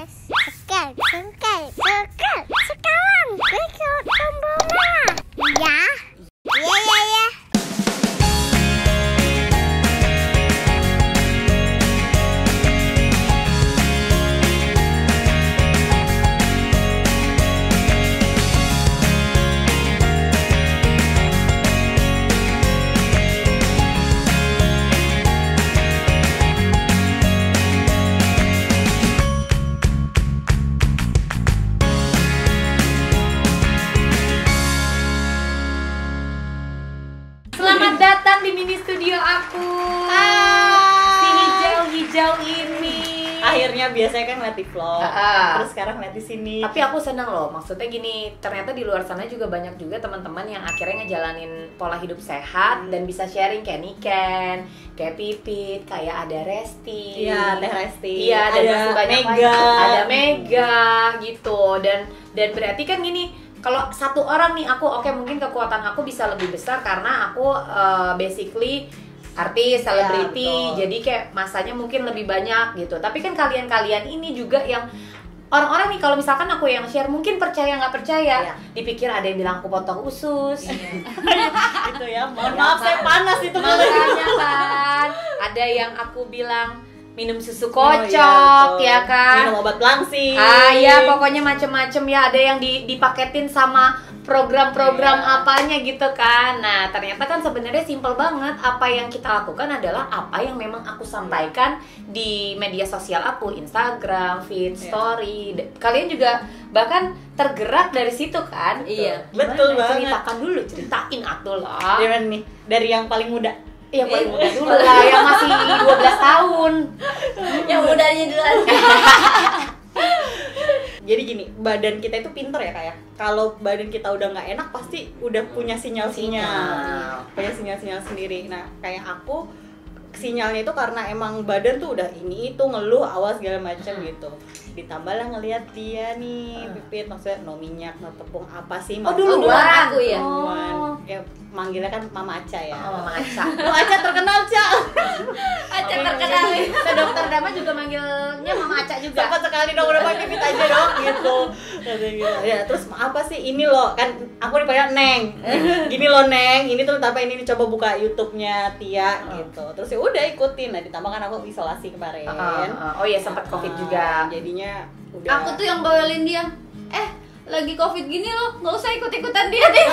Sekarang ikut tombol merah. Ya. Ya. Selamat datang di mini studio aku. Si hijau-hijau ini. Akhirnya biasanya kan ngeliat di vlog, terus sekarang ngeliat di sini. Tapi aku senang loh, maksudnya gini, ternyata di luar sana juga banyak juga teman-teman yang akhirnya ngejalanin pola hidup sehat dan bisa sharing kayak Niken, kayak Pipit, kayak ada Resti. Iya, Teh Resti. Iya, dan ada masih banyak Mega. lagi. Ada Mega gitu. Dan berarti kan gini, kalau satu orang nih aku mungkin kekuatan aku bisa lebih besar karena aku basically artis, selebriti, betul. jadi kayak masanya mungkin lebih banyak gitu. Tapi kan kalian ini juga yang orang-orang nih, kalau misalkan aku yang share mungkin percaya nggak percaya, dipikir ada yang bilang aku potong usus, Gitu ya, mohon maaf saya panas itu makanya kan ada yang aku bilang minum susu kocok, ya kan, minum obat langsing. ya pokoknya macem-macem ya, ada yang dipaketin sama program-program apanya gitu kan. Nah ternyata kan sebenarnya simple banget. Apa yang kita lakukan adalah apa yang memang aku sampaikan di media sosial aku, Instagram, feed, story. Kalian juga bahkan tergerak dari situ kan. Iya, Gimana? betul banget. Ceritakan dulu, ceritain atuh lah. Gimana nih, dari yang paling muda? Yang paling muda dulu lah, yang masih 12 tahun. Yang mudanya duluan. Jadi gini, badan kita itu pinter ya kayak. Kalau badan kita udah nggak enak pasti udah punya sinyal-sinyal, punya sinyal-sinyal sendiri. Nah kayak aku sinyalnya itu karena emang badan tuh udah ini itu ngeluh awas segala macam gitu. Ditambahlah ngelihat dia nih, Pipit, maksudnya no minyak, no tepung, apa sih? Duluan aku ya. Ya manggilnya kan Mama Aca ya. Mama Aca. Mama Aca terkenal, Ca. Aca terkenal. Se dokter Dama juga manggilnya Mama Aca juga. Cepat sekali dong, udah pakai Pipit aja dong gitu. Ya terus apa sih ini loh, kan aku dipanggil Neng. Gini loh Neng, ini tuh apa ini coba buka YouTube-nya Tia gitu. Terus ya udah ikutin. Nah ditambah kan aku isolasi kemarin. Oh iya sempat Covid juga. Jadinya udah. Aku tuh yang bawelin dia. Lagi Covid gini loh, nggak usah ikut-ikutan dia deh.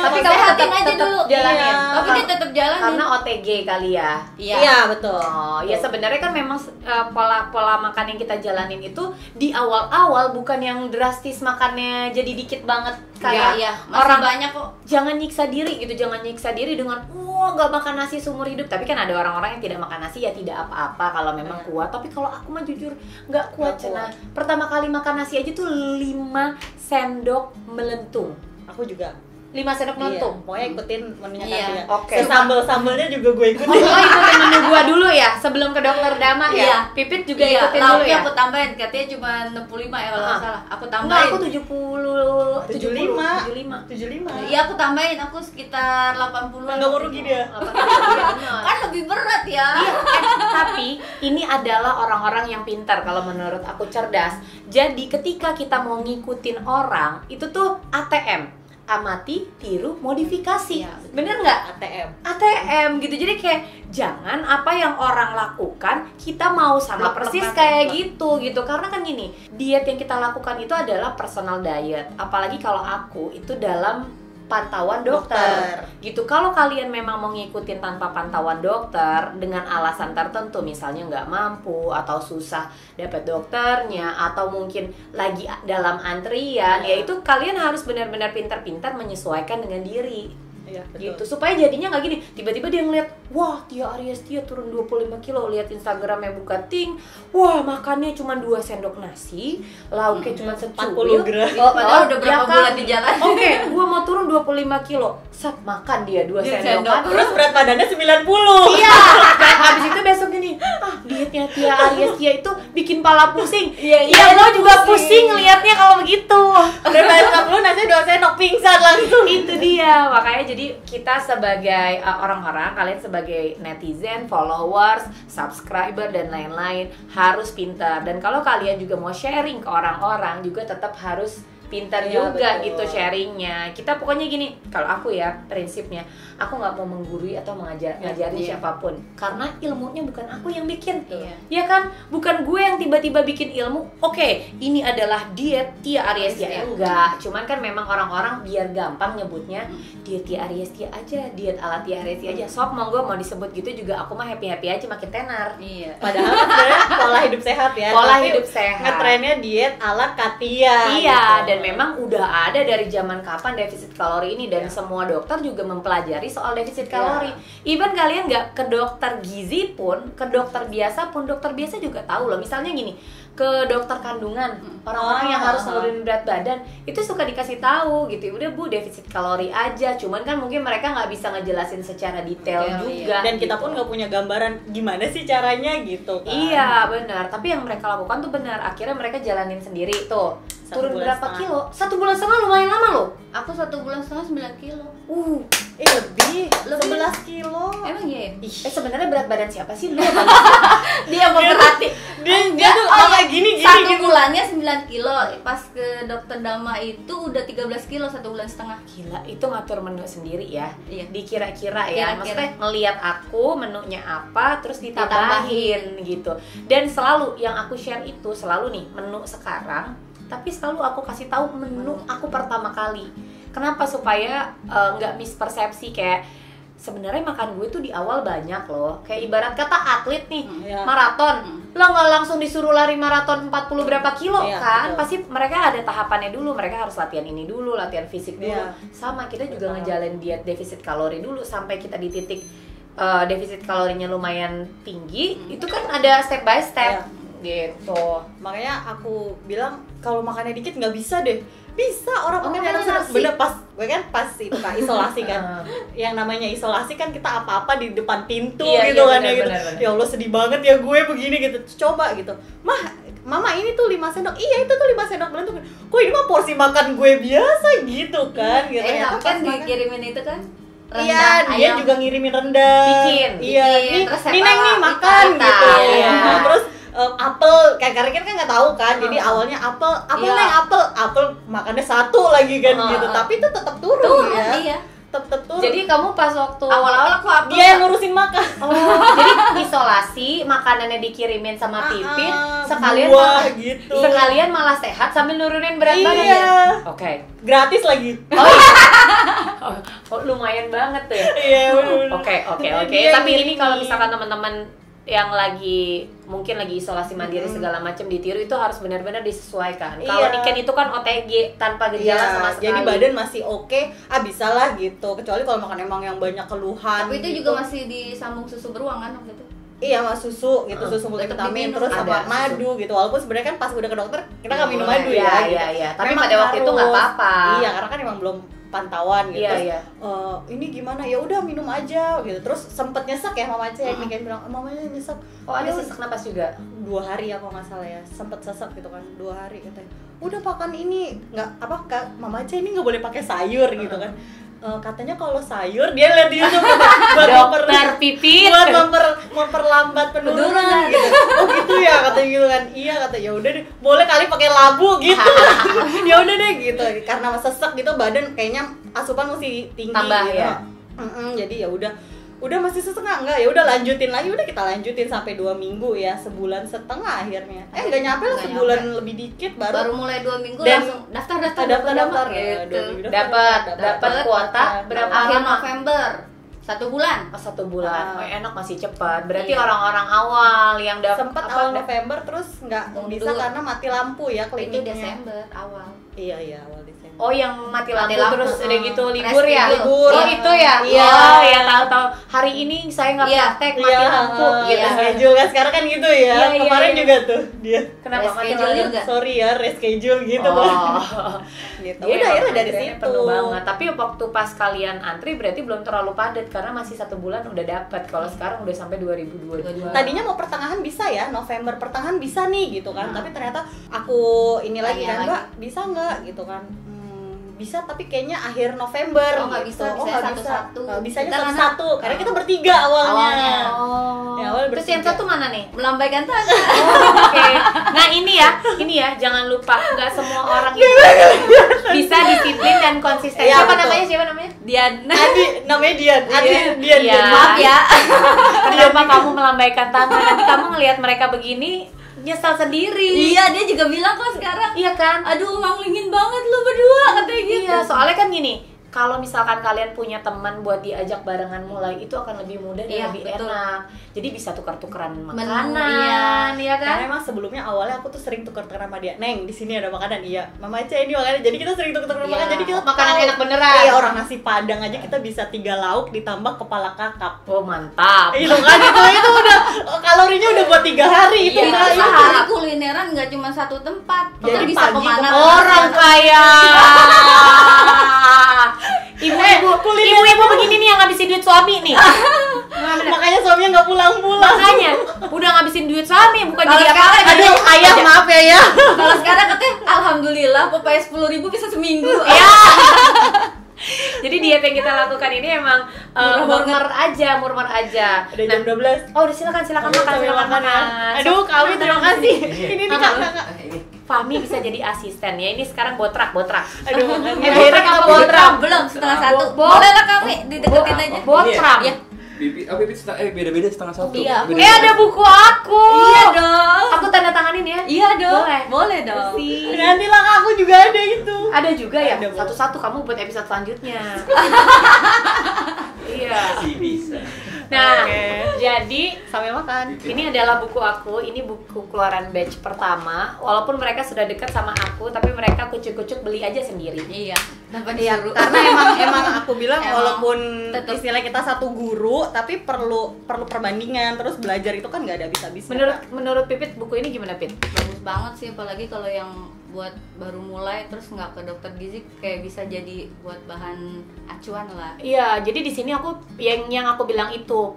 Tapi kamu sehatin tetap aja dulu. jalanin. Iya. Tapi dia tetap jalan. Karena OTG kali ya. Iya betul. Oh, ya sebenarnya kan memang pola makan yang kita jalanin itu di awal-awal bukan yang drastis makannya jadi dikit banget kayak Masih orang banyak kok. Jangan nyiksa diri gitu, jangan nyiksa diri dengan nggak makan nasi seumur hidup. Tapi kan ada orang-orang yang tidak makan nasi ya tidak apa-apa kalau memang kuat. Tapi kalau aku mah jujur nggak kuat, Cina. Pertama kali makan nasi aja tuh 5 sendok melentung. Aku juga 5 sendok melentung. Pokoknya ikutin menunya Iya. Tia. Oke. Sambel-sambelnya juga gue ikutin. Oh, ikutin menu gua dulu ya sebelum ke dokter Dama ya. Iya. Pipit juga Iya, ikutin dulu lauknya ya. aku tambahin, katanya cuma 65 ya kalau nggak salah. Aku Enggak, tambahin. aku 75. 75. Iya, aku tambahin, aku sekitar 80-an. Nggak mau rugi dia. Kan lebih berat ya. Iya, tapi ini adalah orang-orang yang pintar kalau menurut aku, cerdas. Jadi ketika kita mau ngikutin orang, itu tuh ATM. Amati, tiru, modifikasi. Iya, Bener nggak? ATM gitu. Jadi kayak jangan apa yang orang lakukan kita mau sama persis kayak gitu. Karena kan gini, diet yang kita lakukan itu adalah personal diet. Apalagi kalau aku itu dalam pantauan dokter gitu. Kalau kalian memang mau ngikutin tanpa pantauan dokter dengan alasan tertentu, misalnya nggak mampu atau susah dapat dokternya atau mungkin lagi dalam antrian, ya itu kalian harus benar-benar pintar-pintar menyesuaikan dengan diri. Iya, betul. Gitu supaya jadinya nggak gini, tiba-tiba dia ngeliat, wah Tia Aryastia turun 25 kilo, lihat Instagramnya buka ting, wah makannya cuma 2 sendok nasi, lauknya cuma 40 gram. Padahal udah berapa bulan di jalan. Oke, gua mau turun 25 kilo, makan dia 2 sendokan. Terus berat badannya 90. Iya, berat Habis itu besoknya nih, dietnya Tia Ariestia itu bikin pala pusing. Iya, lo juga pusing ngelihatnya kalau begitu. Udah besok lu nanti 2 sendok pingsan langsung. Itu dia, makanya jadi kita sebagai orang-orang, kalian sebagai netizen, followers, subscriber dan lain-lain harus pintar. Dan kalau kalian juga mau sharing ke orang-orang juga tetap harus pintar Iya, juga betul. gitu sharingnya. Kita pokoknya gini, kalau aku ya prinsipnya, aku nggak mau menggurui atau ngajarin Iya. siapapun, karena ilmunya bukan aku yang bikin, Iya. ya kan? Bukan gue yang tiba-tiba bikin ilmu. Oke, ini adalah diet Tia Ariestia, Ariestia. enggak. Cuman kan memang orang-orang biar gampang nyebutnya diet Tia Ariestia aja, diet ala Tia Ariestia aja. Sok monggo mau disebut gitu juga, aku mah happy aja makin tenar. Iya. Padahal kan sebenarnya pola hidup sehat ya. Pola Tapi hidup sehat. ngetrennya diet ala Katia. Iya, gitu. dan memang udah ada dari zaman kapan defisit kalori ini, dan Iya. semua dokter juga mempelajari soal defisit kalori. Even kalian nggak ke dokter gizi pun, ke dokter biasa pun, dokter biasa juga tahu loh. Misalnya gini, ke dokter kandungan, orang-orang yang harus nurunin berat badan itu suka dikasih tahu gitu. Udah Bu, defisit kalori aja. Cuman kan mungkin mereka nggak bisa ngejelasin secara detail Detail, juga. Dan kita gitu. pun nggak punya gambaran gimana sih caranya gitu kan. Iya benar, tapi yang mereka lakukan tuh benar. Akhirnya mereka jalanin sendiri tuh. 1 Turun bulan berapa setengah. kilo? 1 bulan setengah lumayan lama loh. Aku 1 bulan setengah 9 kilo. Lebih 11 Lebih. kilo. Emang iya? Sebenarnya berat badan siapa sih lu? Dia memperhati. Dia tuh kayak gini Satu gitu. bulannya 9 kilo. Pas ke dokter Dama itu udah 13 kilo 1 bulan setengah. Gila, itu ngatur menu sendiri ya. Iya. Dikira-kira Kira-kira. ya. Maksudnya ngelihat aku menunya apa terus ditambahin gitu. Dan selalu yang aku share itu selalu nih menu sekarang, tapi selalu aku kasih tahu menu aku pertama kali. Kenapa? Supaya nggak mispersepsi kayak sebenarnya makan gue tuh di awal banyak loh. Kayak ibarat kata atlet nih, Iya. maraton. Lo nggak langsung disuruh lari maraton 40 berapa kilo Iya, kan? betul. Pasti mereka ada tahapannya dulu. Mereka harus latihan ini dulu, latihan fisik dulu. Iya. Sama kita juga Betul. ngejalin diet defisit kalori dulu sampai kita di titik defisit kalorinya lumayan tinggi. Itu kan ada step by step gitu. Makanya aku bilang kalau makannya dikit nggak bisa deh. Bisa, orang Oh, makan makannya enak nasi. bener pas gue kan pas itu kan isolasi kan. Yang namanya isolasi kan kita apa-apa di depan pintu Iya, gitu iya, kan bener, ya gitu. bener, bener. Ya Allah sedih banget ya gue begini gitu. Coba gitu. Mama ini tuh 5 sendok. Iya, itu tuh 5 sendok bulan tuh. Kok ini mah porsi makan gue biasa gitu kan gitu. Enak Ternyata kan pas makan- dikirimin itu kan? Iya, dia ayam. juga ngirimin rendang. Bikin, Iya, nih, resep nih Neng nih ala makan Ita. gitu. Iya. Terus apel, kayak karena kan nggak tahu kan. Jadi awalnya apel Iya. Neng apel makannya 1 lagi kan gitu. Tapi itu tetap turun ya. Iya. Tetap turun. Jadi kamu pas waktu Awal-awal aku apa? dia yang ngurusin makan. jadi isolasi, makanannya dikirimin sama Pipit, sekalian buah gitu. sekalian malah sehat sambil nurunin berat badan Iya. ya. Oke. Gratis lagi. Oh, lumayan banget tuh ya. Iya, bener-bener. Oke. Dia Tapi ini ngirim. kalau misalkan teman-teman yang lagi mungkin lagi isolasi mandiri segala macam ditiru itu harus benar-benar disesuaikan. Kalau Iya. Niken itu kan OTG tanpa gejala sama sekali. jadi badan masih oke, bisa lah gitu. Kecuali kalau makan emang yang banyak keluhan. Tapi itu gitu. juga masih disambung susu beruang kan waktu itu. Iya, sama susu gitu, susu tetap multivitamin, diminum. terus Ada sama susu. madu gitu. Walaupun sebenarnya kan pas udah ke dokter kita nggak minum madu Iya, ya. gitu. iya. Tapi Memang pada waktu itu nggak harus. apa-apa. Iya, karena kan emang belum pantauan gitu. Iya, Terus, iya. ini gimana? Ya udah minum aja gitu. Terus sempet nyesek ya mama Cek, Niken bilang, "Mamanya nyesek." Oh, ada Ya sesak napas juga. 2 hari ya kalau nggak salah ya, sempet sesek gitu kan, 2 hari katanya. Udah makan ini nggak apa Kak, Mama Aja ini nggak boleh pakai sayur gitu kan. Katanya kalau sayur dia lihat di YouTube buat Dokter Pipit. buat memperlambat penurunan gitu. Oh gitu ya katanya gitu kan. Iya kata ya udah deh, boleh kali pakai labu gitu. Ya udah deh gitu. Karena sesek gitu badan kayaknya asupan mesti tinggi Tambah gitu. ya? Jadi ya udah masih setengah enggak, ya udah lanjutin lagi, udah kita lanjutin sampai 2 minggu ya, sebulan setengah akhirnya. Enggak nyampe lah, Nggak sebulan lebih dikit Baru mulai 2 minggu Dan- langsung daftar daftar gitu. 2 minggu Dapat kuota berapa Akhir lama? November 1 bulan. Oh, 1 bulan. Oh, enak, masih cepat. Berarti Iya. orang-orang awal yang Sempet awal November terus nggak Mundur. bisa karena mati lampu ya Itu kliniknya. Desember awal. Iya awal Desember. Oh, yang mati lampu, lampu, terus udah gitu libur rest ya? libur. Oh, itu ya? Iya. Oh, ya tahu-tahu. Hari ini saya nggak Iya. praktek, mati lampu gitu. Iya, schedule kan sekarang kan gitu ya. Iya, iya, Kemarin iya. juga tuh dia. Kenapa mati Reschedule lampu? juga. Sorry ya, reschedule gitu Oh. Bang. Gitu. Tapi Udah akhirnya emang dari antriannya situ. penuh banget. Tapi waktu pas kalian antri berarti belum terlalu padat kan? karena masih 1 bulan udah dapat. Kalau sekarang udah sampai 2022. Tadinya mau pertengahan bisa ya, November pertengahan bisa nih gitu kan, tapi ternyata aku ini lagi kan, Mbak bisa nggak gitu kan, bisa tapi kayaknya akhir November. Oh nggak gitu. bisa, bisa satu-satu. Bisanya Kita satu-satu, karena kita bertiga awalnya. Oh. Ya, awal Terus yang satu mana nih? melambaikan tangan. Oke. Nah ini ya, jangan lupa nggak semua orang itu bisa disiplin dan konsisten. Iya, Siapa betul. namanya? Dian. Adi, namanya Dian. Iya. Maaf ya. Kenapa kamu melambaikan tangan? Nanti kamu ngelihat mereka begini nyesal sendiri. Iya, dia juga bilang kok sekarang. Iya kan? Aduh, manglingin banget lu berdua katanya gitu. Iya, soalnya kan gini, kalau misalkan kalian punya teman buat diajak barengan mulai, itu akan lebih mudah dan Iya, lebih betul. enak. Jadi bisa tukar-tukaran Menu, makanan, iya kan? Karena emang sebelumnya awalnya aku tuh sering tukar-tukar sama dia. Neng, di sini ada makanan. Iya, Mama Eca ini makanan. Jadi kita sering tukar-tukar Iya, makanan. Jadi kita makanan tahu. enak beneran. Iya, orang nasi Padang aja kita bisa 3 lauk ditambah kepala kakap. Oh, mantap. Itu kan itu udah kalorinya udah buat 3 hari itu. Iya, Mbak. sehari kulineran nggak cuma satu tempat. Kita Jadi bisa pagi kemana? Orang kaya. Ibu-ibu begini nih yang ngabisin duit suami nih. Makanya suaminya nggak pulang-pulang. Makanya udah ngabisin duit suami bukan Kalau jadi sekarang apa-apa. Aduh, ayah maaf ya. Kalau sekarang katanya alhamdulillah pepaya 10.000 bisa seminggu. Ya. Jadi diet yang kita lakukan ini emang murmur aja. Udah jam 12. Oh, udah silakan makan. Aduh, kami terima kasih. Ini nih Kak. Fahmi bisa jadi asisten ya. Ini sekarang botrak. Aduh, Botrak apa botram? Belum, setengah satu. Bo- Boleh lah kami dideketin aja. Botram. Ya. Pipit beda-beda setengah satu. Iya. Ada buku aku. Iya dong. Aku tanda tanganin ya. Iya dong. Boleh. Boleh dong. Nanti lah aku juga ada itu. Ada juga ya. Ada, Bu. Satu-satu kamu buat episode selanjutnya. Iya. Masih bisa. Nah, Oke. jadi Sambil makan. ini adalah buku aku, ini buku keluaran batch pertama. Walaupun mereka sudah dekat sama aku, tapi mereka kucuk-kucuk beli aja sendiri. Iya. Tanpa Iya, disuruh. karena emang aku bilang Emang walaupun tetep. istilah kita satu guru, tapi perlu perbandingan, terus belajar itu kan nggak ada habis-habisnya. Menurut Pipit, buku ini gimana, Pit? Bagus banget sih, apalagi kalau yang buat baru mulai terus nggak ke dokter gizi, kayak bisa jadi buat bahan acuan lah. Iya, jadi di sini aku yang aku bilang itu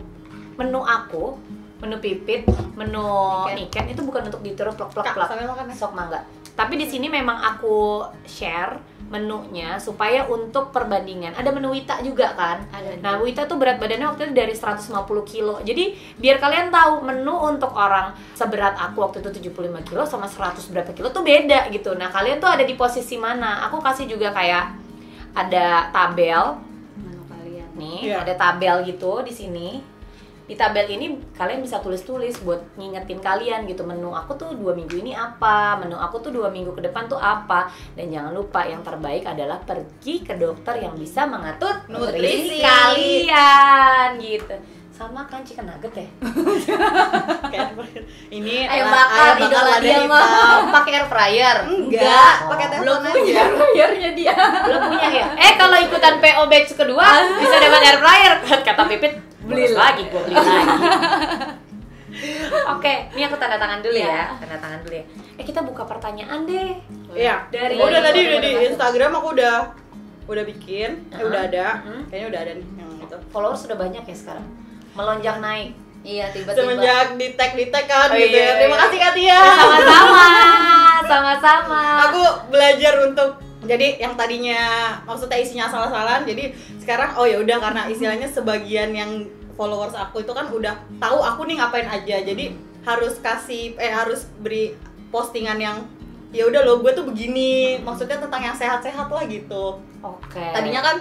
menu aku, menu Pipit, menu Niken itu bukan untuk ditiru plak. Sambil makan ya. Sok mangga. Tapi di sini memang aku share menunya supaya untuk perbandingan. Ada menu Wita juga kan? Ada. Nah, Wita tuh berat badannya waktu itu dari 150 kilo. Jadi biar kalian tahu menu untuk orang seberat aku waktu itu 75 kilo sama 100 berapa kilo tuh beda gitu. Nah, kalian tuh ada di posisi mana? Aku kasih juga kayak ada tabel Menu kalian. nih, Iya. ada tabel gitu di sini. Di tabel ini kalian bisa tulis-tulis buat ngingetin kalian gitu, menu aku tuh 2 minggu ini apa, menu aku tuh 2 minggu ke depan tuh apa. Dan jangan lupa yang terbaik adalah pergi ke dokter yang bisa mengatur nutrisi kalian gitu. Sama kan chicken nugget ya? Ini Ayam bakar, idola dia mah. Pakai air fryer? Enggak, Oh. pakai Belum telepon punya aja. layarnya dia. Belum punya ya? Kalau ikutan PO batch kedua bisa dapat air fryer. Kata Pipit, beli lagi, gua beli lagi. Oke, ini aku tanda tangan dulu ya. Tanda tangan dulu ya. Kita buka pertanyaan deh. Iya. Dari- udah tadi udah di masuk. Instagram aku udah bikin, udah ada. Kayaknya udah ada nih yang itu. Followers sudah banyak ya sekarang. Melonjak naik. Iya, tiba-tiba. Semenjak di tag kan Oh, gitu iya, ya. Terima iya. kasih Katia. Sama-sama. Sama-sama. Aku belajar untuk jadi yang tadinya maksudnya isinya salah-salahan, jadi sekarang oh ya udah, karena istilahnya sebagian yang followers aku itu kan udah tahu aku nih ngapain aja, jadi harus harus beri postingan yang ya udah lo gue tuh begini, maksudnya tentang yang sehat-sehat lah gitu. Oke. Tadinya kan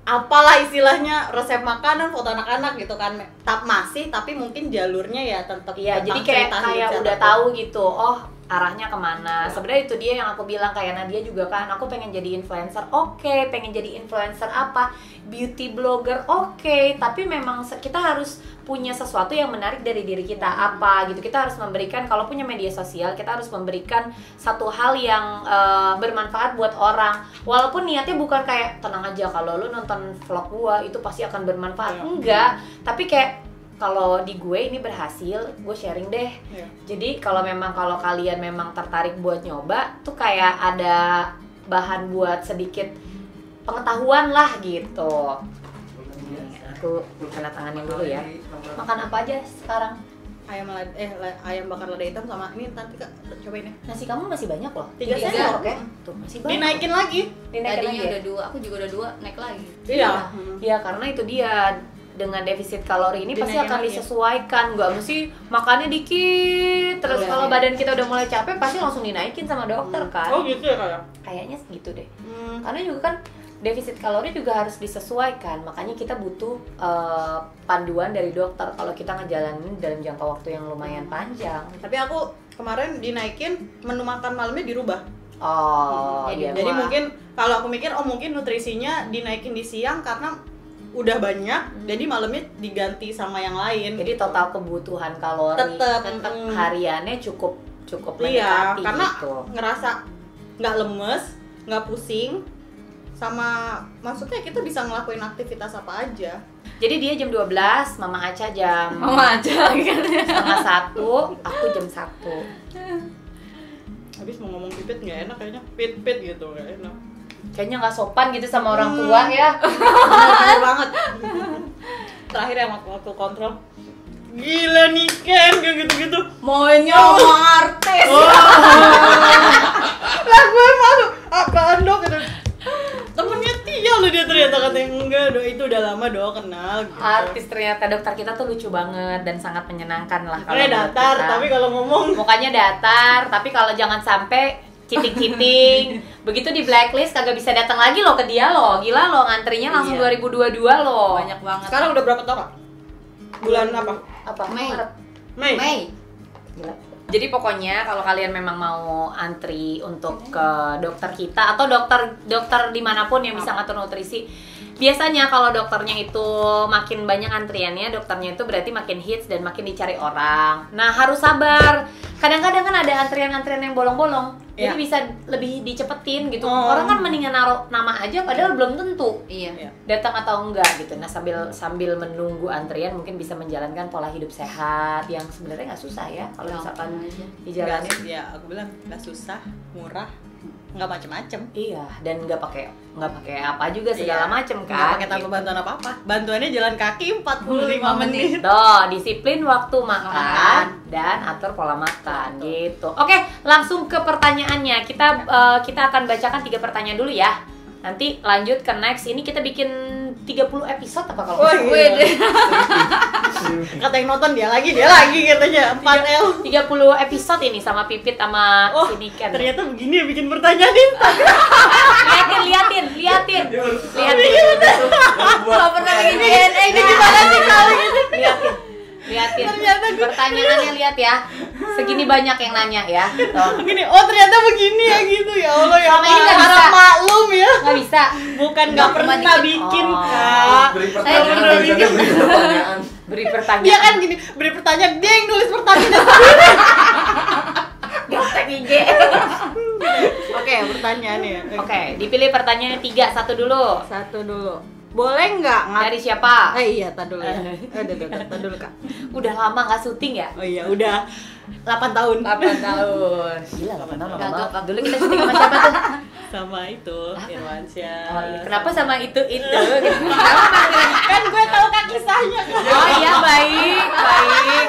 apalah istilahnya resep makanan, foto anak-anak gitu kan, tapi mungkin jalurnya ya tetap Iya, jadi tentang kayak cerita hidup udah sehat. tahu gitu. Oh, arahnya kemana. Sebenarnya itu dia yang aku bilang, kayak Nadia juga kan, aku pengen jadi influencer. Oke, pengen jadi influencer apa? Beauty blogger. Oke, tapi memang kita harus punya sesuatu yang menarik dari diri kita, apa gitu. Kita harus memberikan, kalau punya media sosial, kita harus memberikan satu hal yang bermanfaat buat orang. Walaupun niatnya bukan kayak tenang aja kalau lu nonton vlog gua itu pasti akan bermanfaat. Enggak, tapi kayak kalau di gue ini berhasil, gue sharing deh. Iya. Jadi kalau kalian memang tertarik buat nyoba, tuh kayak ada bahan buat sedikit pengetahuan lah gitu. Aku aku tanda tanganin dulu ya. Makan apa aja sekarang? Ayam bakar lada hitam sama ini nanti Kak cobain ya. Nasi kamu masih banyak loh. 3 sendok sendok ya. Tuh masih banyak. Dinaikin lagi. Dinaikin Tadinya lagi ya? udah 2, aku juga udah 2, naik lagi. Iya. Ya karena itu dia, dengan defisit kalori ini pasti Dinaikin akan lagi. disesuaikan, nggak mesti makannya dikit terus Iya, kalau iya. badan kita udah mulai capek pasti langsung dinaikin sama dokter kan. Oh gitu ya Kak. Kayaknya gitu deh. Karena juga kan defisit kalori juga harus disesuaikan, makanya kita butuh panduan dari dokter kalau kita ngejalanin dalam jangka waktu yang lumayan panjang. Tapi aku kemarin dinaikin menu makan malamnya dirubah. Oh, Jadi iya. Jadi Wah. mungkin kalau aku mikir mungkin nutrisinya dinaikin di siang karena udah banyak, jadi malamnya diganti sama yang lain. Jadi total kebutuhan kalori Tetep, hariannya cukup iya, mendekati karena gitu. ngerasa nggak lemes, nggak pusing, sama maksudnya kita bisa ngelakuin aktivitas apa aja. Jadi dia jam 12, Mama Aca jam Mama aja kan. setengah 1, aku jam 1. Habis mau ngomong pipit nggak enak kayaknya, pit gitu nggak enak. Kayaknya nggak sopan gitu sama orang tua ya. Bener banget. Terakhir yang waktu kontrol, gila nih Ken, kayak gitu-gitu. Maunya sama artis. Lah gue malu, apaan dok? Gitu. Temennya Tia loh dia ternyata katanya enggak dok, itu udah lama dok kenal gitu. Artis ternyata dokter kita tuh lucu banget dan sangat menyenangkan lah kalau Mukanya menurut datar, kita. tapi kalau ngomong Mukanya datar, tapi kalau jangan sampai citing-citing. Begitu di blacklist kagak bisa datang lagi loh ke dia loh. Gila loh, ngantrinya langsung Iya. 2022 loh. Banyak banget. sekarang udah berapa tahun Kak? Bulan apa? Apa? Mei. Maret. Mei. Gila. Jadi pokoknya kalau kalian memang mau antri untuk ke dokter kita atau dokter dimanapun yang bisa ngatur nutrisi, biasanya kalau dokternya itu makin banyak antriannya, dokternya itu berarti makin hits dan makin dicari orang. Nah harus sabar. Kadang-kadang kan ada antrian-antrian yang bolong-bolong, jadi Iya. bisa lebih dicepetin gitu. Oh. Orang kan mendingan naruh nama aja, padahal belum tentu Iya. datang atau enggak gitu. Nah sambil menunggu antrian mungkin bisa menjalankan pola hidup sehat yang sebenarnya nggak susah ya kalau misalkan dijalanin. Nggak, ya aku bilang nggak susah, murah, nggak macem-macem. Iya, dan nggak pakai apa juga segala Iya. macem Nggak kan. pakai tanpa gitu. bantuan apa-apa. Bantuannya jalan kaki 45 menit. Tuh, disiplin waktu makan dan atur pola makan gitu. Oke, langsung ke pertanyaannya. Kita akan bacakan 3 pertanyaan dulu ya. Nanti lanjut ke next. Ini kita bikin 30 episode apa kalau Oh, nggak salah? iya. Kata yang nonton dia lagi katanya 4L. 30 episode ini sama Pipit sama Oh, si Niken. ternyata begini ya bikin pertanyaan Instagram. Liatin. Gak pernah bikin DNA ini gimana sih kalau gitu? Liatin. Ternyata Pertanyaannya lihat ya. Segini banyak yang nanya ya. Tuh. Begini, oh ternyata begini ya gitu ya Allah ya. Selama ini nggak harap bisa. maklum ya. Nggak bisa. Bukan nggak pernah pernah bikin Oh. Kak. Beri Saya pertanyaan, belum tulisannya beri pertanyaan. Beri pertanyaan. Dia kan gini, beri pertanyaan, dia yang nulis pertanyaan. Gaptek IG. Oke, pertanyaannya. Oke, dipilih pertanyaannya 3, satu dulu. Satu dulu. Boleh nggak Dari siapa? iya, tar dulu ya. Tar dulu Kak. Udah lama nggak syuting ya? Oh iya, udah 8 tahun. 8 tahun. Gila, 8 tahun lama Gagap. banget. Dulu kita syuting sama siapa tuh? Sama itu, Irwansyah. Oh iya. Kenapa sama itu? Kan gue tahu Kak kisahnya Kak. Oh iya, baik.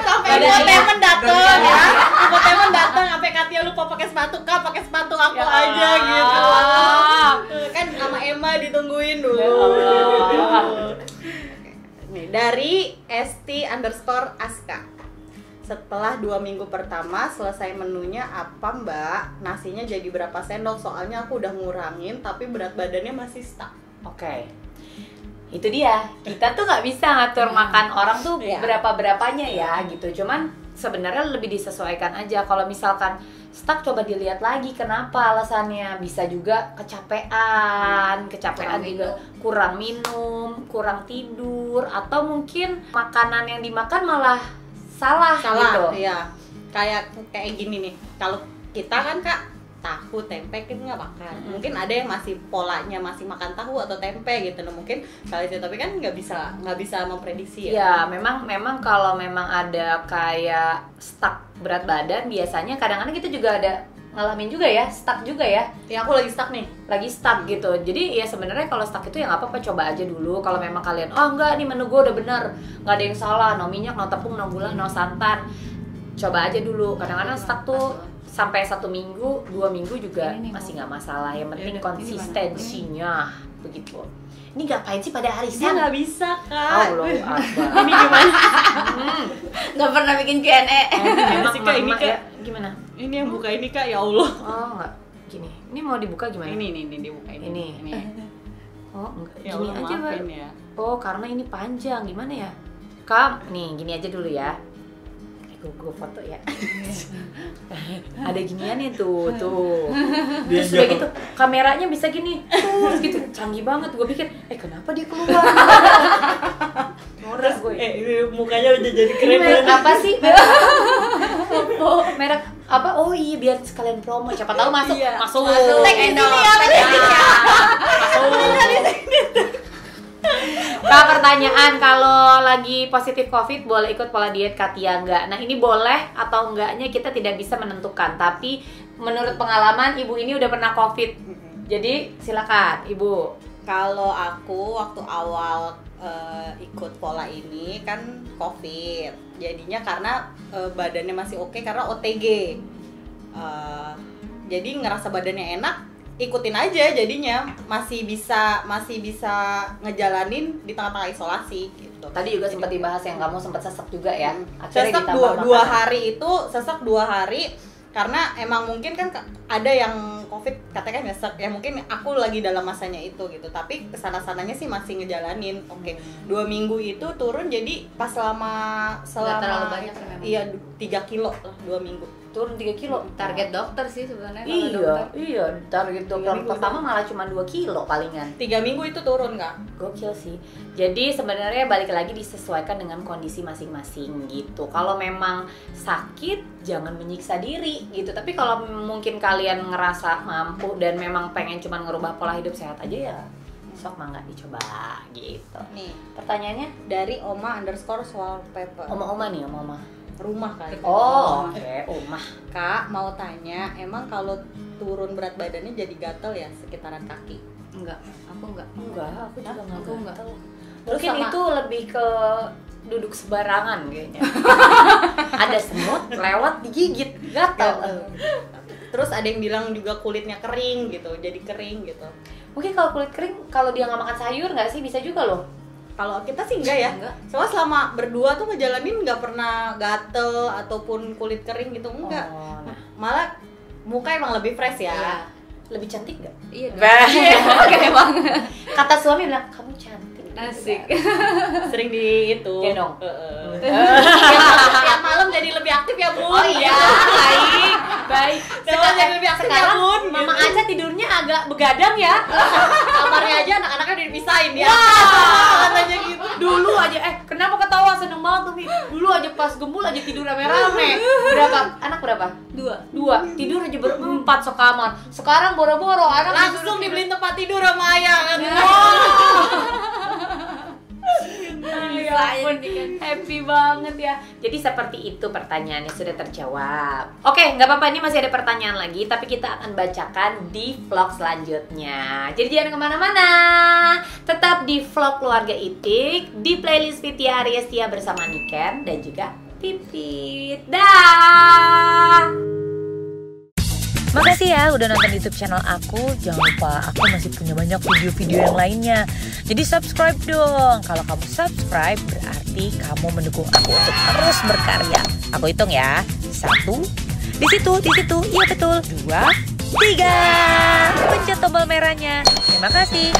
Sampai Nggak ada Ibu sih. Temen dateng ya. Ibu Temen dateng sampai Katia lupa pakai sepatu, Kak pakai sepatu aku Ya aja Allah. gitu. Kan sama Emma ditungguin dulu. Ya Allah. Nih dari st_aska. Setelah 2 minggu pertama selesai menunya apa Mbak? Nasinya jadi berapa sendok? Soalnya aku udah ngurangin tapi berat badannya masih stuck. Oke. Itu dia. Kita tuh nggak bisa ngatur makan orang tuh Iya. berapa-berapanya ya gitu. Cuman sebenarnya lebih disesuaikan aja. Kalau misalkan stuck, coba dilihat lagi kenapa alasannya. Bisa juga kecapean Kurang juga kurang minum, kurang tidur, atau mungkin makanan yang dimakan malah salah gitu. Iya. Kayak gini nih. Kalau kita kan Kak tahu tempe kita nggak makan. Mungkin ada yang masih polanya masih makan tahu atau tempe gitu. Nah, mungkin kali itu tapi kan nggak bisa memprediksi Ya, ya. memang kalau memang ada kayak stuck berat badan, biasanya kadang-kadang kita juga ada ngalamin juga ya, stuck juga ya. Ya aku lagi stuck nih. Lagi stuck gitu. Jadi ya sebenarnya kalau stuck itu ya nggak apa-apa, coba aja dulu. Kalau memang kalian, oh enggak nih menu gue udah bener, nggak ada yang salah, no minyak, no tepung, no gula, no santan, coba aja dulu. Kadang-kadang stuck tuh sampai 1 minggu, 2 minggu juga masih nggak masalah. Yang penting konsistensinya begitu. Ini ngapain sih pada Dia arisan? nggak bisa kak. Allah Akbar. Ini gimana? Nggak pernah bikin Q&A. Gimana sih kak ini Emak-emak kak? ya. Gimana? Ini yang buka ini kak, ya Allah. Oh enggak, gini. Ini mau dibuka gimana? Ini dibuka Ini. Oh enggak, Ya gini Allah, aja Mbak. maafin ya. Oh karena ini panjang, gimana ya? Kak, nih gini aja dulu ya. Gue foto ya. Ada giniannya tuh. Dia Terus udah jawab. gitu, kameranya bisa gini. Terus gitu, canggih banget. Gue pikir, kenapa dia keluar? Norak gue. Ini mukanya udah jadi Ini keren merek banget. apa sih? Oh, merek apa? Oh iya, biar sekalian promo. Siapa tahu masuk. Iya. Masuk. Tag di sini ya, tag di sini ya. Kak, pertanyaan, kalau lagi positif COVID boleh ikut pola diet Katia enggak? Nah ini boleh atau enggaknya kita tidak bisa menentukan. Tapi menurut pengalaman ibu ini udah pernah COVID. Jadi silakan ibu. Kalau aku waktu awal ikut pola ini kan COVID, jadinya karena badannya masih oke karena OTG, jadi ngerasa badannya enak, ikutin aja, jadinya masih bisa ngejalanin di tengah-tengah isolasi gitu. Tadi juga sempat dibahas yang kamu sempat sesek juga ya. Sesek ditambah dua makanan. hari itu, sesek 2 hari karena emang mungkin kan ada yang COVID katanya nyesek ya, mungkin aku lagi dalam masanya itu gitu, tapi kesana-sananya sih masih ngejalanin. Oke, 2 minggu itu turun, jadi pas selama terlalu banyak kan memang. iya 3 kilo lah 2 minggu. Turun 3 kilo. Target dokter sih sebenarnya kalau dokter. Iya, target dokter minggu pertama malah cuma 2 kilo palingan. 3 minggu itu turun nggak? Gokil sih. Jadi sebenarnya balik lagi disesuaikan dengan kondisi masing-masing gitu. Kalau memang sakit jangan menyiksa diri gitu. Tapi kalau mungkin kalian ngerasa mampu dan memang pengen cuma ngerubah pola hidup sehat aja ya, sok mangga dicoba gitu. Nih, Pertanyaannya dari oma_wallpaper. oma-oma nih, oma-oma. Rumah kali. Oh, oke, omah. Kak mau tanya, emang kalau turun berat badannya jadi gatel ya sekitaran kaki? Enggak, aku enggak. Enggak, aku juga enggak. Aku enggak. Terus Mungkin sama- itu lebih ke duduk sembarangan kayaknya. Ada semut lewat digigit, gatal. Terus ada yang bilang juga kulitnya kering gitu, jadi kering gitu. Mungkin kalau kulit kering, kalau dia nggak makan sayur nggak sih, bisa juga loh. Kalau kita sih enggak ya. Enggak. Soalnya selama berdua tuh ngejalanin nggak pernah gatel ataupun kulit kering gitu, enggak. Oh, nah. Malah muka emang lebih fresh ya. Iya. Lebih cantik nggak? Iya. Bah. Oke, Bang. Kata suami bilang, kamu cantik. Asik. Sering di itu. Gendong. Tiap malam jadi lebih aktif ya, Bun. Oh iya, baik. Sekarang jadi lebih aktif ya, Sekarang Bun. Mama Aca tidurnya agak begadang ya. Kamarnya aja anak-anaknya udah dipisahin ya. Katanya gitu. Dulu aja, kenapa ketawa, seneng banget tuh, Mi. Dulu aja pas gembul aja tidur rame-rame. Berapa? Anak berapa? 2. Tidur aja berempat sekamar. Sekarang boro-boro anak Langsung dibeliin tempat tidur sama ayah kan. Ya ampun, happy banget ya. Jadi seperti itu pertanyaannya, sudah terjawab. Oke, nggak apa-apa, ini masih ada pertanyaan lagi, tapi kita akan bacakan di vlog selanjutnya. Jadi jangan kemana-mana, tetap di vlog Keluarga Itik, di playlist Fitya Ariestia bersama Niken dan juga Pipit. Dah. Makasih ya udah nonton YouTube channel aku. Jangan lupa aku masih punya banyak video-video yang lainnya. Jadi subscribe dong. Kalau kamu subscribe berarti kamu mendukung aku untuk terus berkarya. Aku hitung ya. 1, di situ, iya betul. 2, 3. Pencet tombol merahnya. Terima kasih.